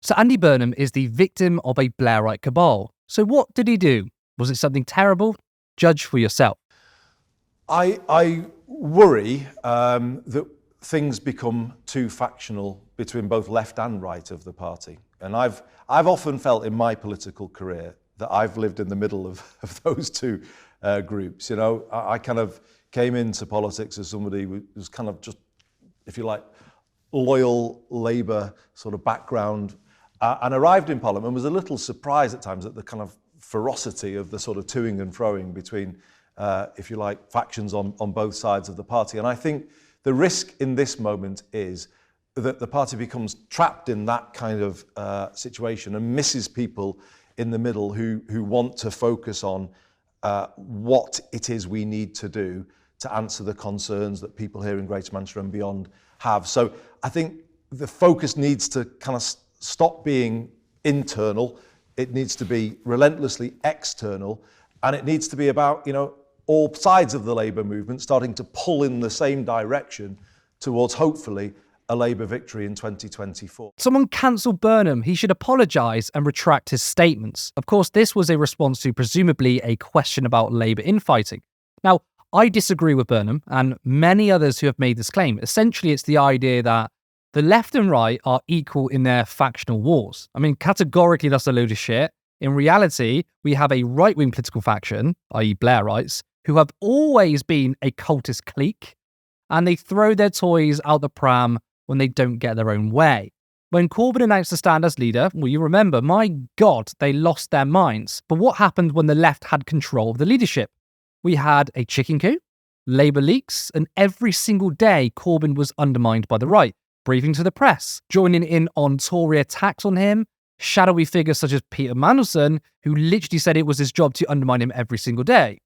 So Andy Burnham is the victim of a Blairite cabal. So what did he do? Was it something terrible? Judge for yourself. I worry that things become too factional between both left and right of the party. And I've often felt in my political career that I've lived in the middle of those two groups. You know, I kind of came into politics as somebody who was kind of just, if you like, loyal Labour sort of background, and arrived in Parliament and was a little surprised at times at the kind of ferocity of the sort of toing and froing between, if you like, factions on both sides of the party. And I think the risk in this moment is that the party becomes trapped in that kind of situation and misses people in the middle who want to focus on what it is we need to do to answer the concerns that people here in Greater Manchester and beyond have. So I think the focus needs to kind of stop being internal. It needs to be relentlessly external, and it needs to be about, you know, all sides of the Labour movement starting to pull in the same direction towards, hopefully, a Labour victory in 2024. Someone cancelled Burnham. He should apologise and retract his statements. Of course, this was a response to presumably a question about Labour infighting. Now, I disagree with Burnham and many others who have made this claim. Essentially, it's the idea that the left and right are equal in their factional wars. I mean, categorically, that's a load of shit. In reality, we have a right-wing political faction, i.e. Blairites, who have always been a cultist clique, and they throw their toys out the pram when they don't get their own way. When Corbyn announced to stand as leader, well, you remember, my God, they lost their minds. But what happened when the left had control of the leadership? We had a chicken coup, Labour leaks, and every single day Corbyn was undermined by the right, briefing to the press, joining in on Tory attacks on him, shadowy figures such as Peter Mandelson, who literally said it was his job to undermine him every single day.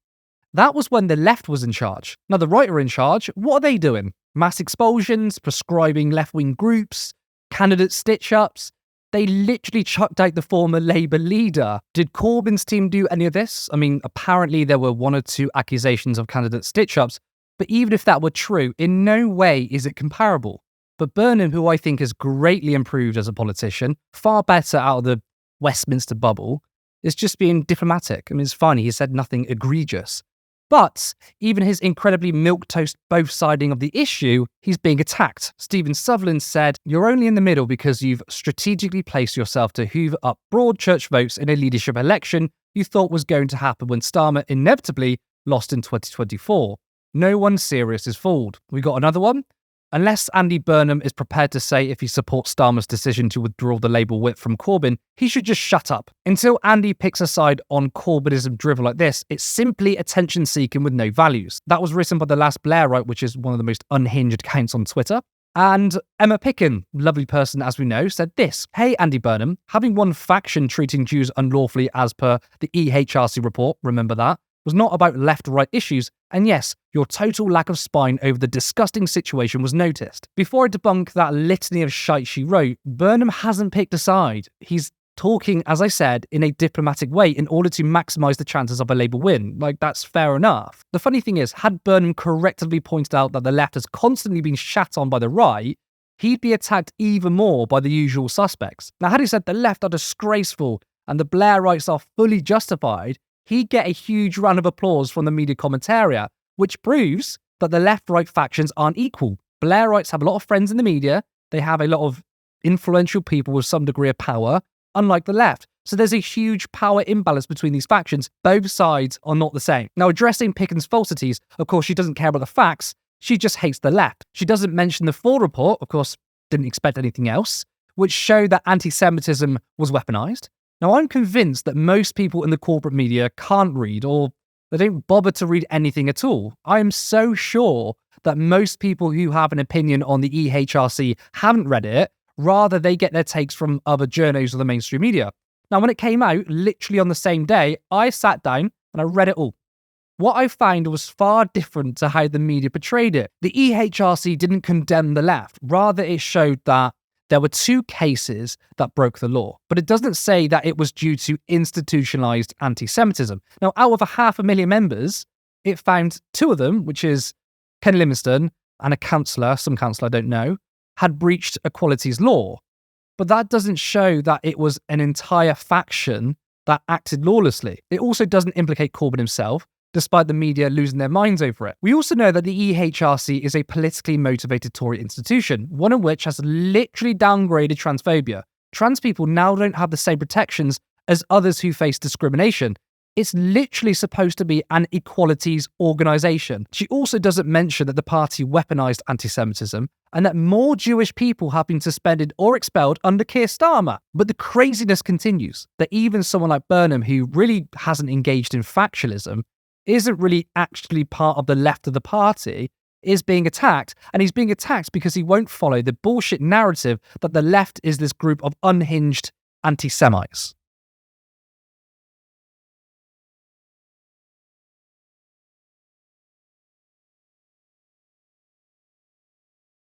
That was when the left was in charge. Now the right are in charge. What are they doing? Mass expulsions, prescribing left-wing groups, candidate stitch-ups. They literally chucked out the former Labour leader. Did Corbyn's team do any of this? I mean, apparently there were one or two accusations of candidate stitch-ups, but even if that were true, in no way is it comparable. But Burnham, who I think has greatly improved as a politician, far better out of the Westminster bubble, is just being diplomatic. I mean, it's funny, he said nothing egregious. But even his incredibly milquetoast both-siding of the issue, he's being attacked. Stephen Sutherland said, "You're only in the middle because you've strategically placed yourself to hoover up broad church votes in a leadership election you thought was going to happen when Starmer inevitably lost in 2024. No one serious is fooled." We got another one. Unless Andy Burnham is prepared to say if he supports Starmer's decision to withdraw the Labour whip from Corbyn, he should just shut up. Until Andy picks a side on Corbynism drivel like this, it's simply attention-seeking with no values. That was written by the last Blairite, which is one of the most unhinged accounts on Twitter. And Emma Picken, lovely person as we know, said this: "Hey Andy Burnham, having one faction treating Jews unlawfully as per the EHRC report, remember that, was not about left-right issues, and yes, your total lack of spine over the disgusting situation was noticed." Before I debunk that litany of shite she wrote, Burnham hasn't picked a side. He's talking, as I said, in a diplomatic way in order to maximise the chances of a Labour win. Like, that's fair enough. The funny thing is, had Burnham correctly pointed out that the left has constantly been shat on by the right, he'd be attacked even more by the usual suspects. Now, had he said the left are disgraceful and the Blairites are fully justified, he'd get a huge round of applause from the media commentariat, which proves that the left-right factions aren't equal. Blairites have a lot of friends in the media, they have a lot of influential people with some degree of power, unlike the left. So there's a huge power imbalance between these factions. Both sides are not the same. Now, addressing Picken's falsities, of course, she doesn't care about the facts, she just hates the left. She doesn't mention the full report, of course, didn't expect anything else, which showed that anti-Semitism was weaponised. Now, I'm convinced that most people in the corporate media can't read, or they don't bother to read anything at all. I am so sure that most people who have an opinion on the EHRC haven't read it, rather they get their takes from other journos or the mainstream media. Now, when it came out, literally on the same day, I sat down and I read it all. What I found was far different to how the media portrayed it. The EHRC didn't condemn the left, rather it showed that there were two cases that broke the law, but it doesn't say that it was due to institutionalised anti-Semitism. Now, out of 500,000 members, it found two of them, which is Ken Livingstone and a councillor, some councillor I don't know, had breached equalities law. But that doesn't show that it was an entire faction that acted lawlessly. It also doesn't implicate Corbyn himself, despite the media losing their minds over it. We also know that the EHRC is a politically motivated Tory institution, one in which has literally downgraded transphobia. Trans people now don't have the same protections as others who face discrimination. It's literally supposed to be an equalities organisation. She also doesn't mention that the party weaponised anti-Semitism and that more Jewish people have been suspended or expelled under Keir Starmer. But the craziness continues, that even someone like Burnham, who really hasn't engaged in factionalism, isn't really actually part of the left of the party, is being attacked. And he's being attacked because he won't follow the bullshit narrative that the left is this group of unhinged anti-Semites.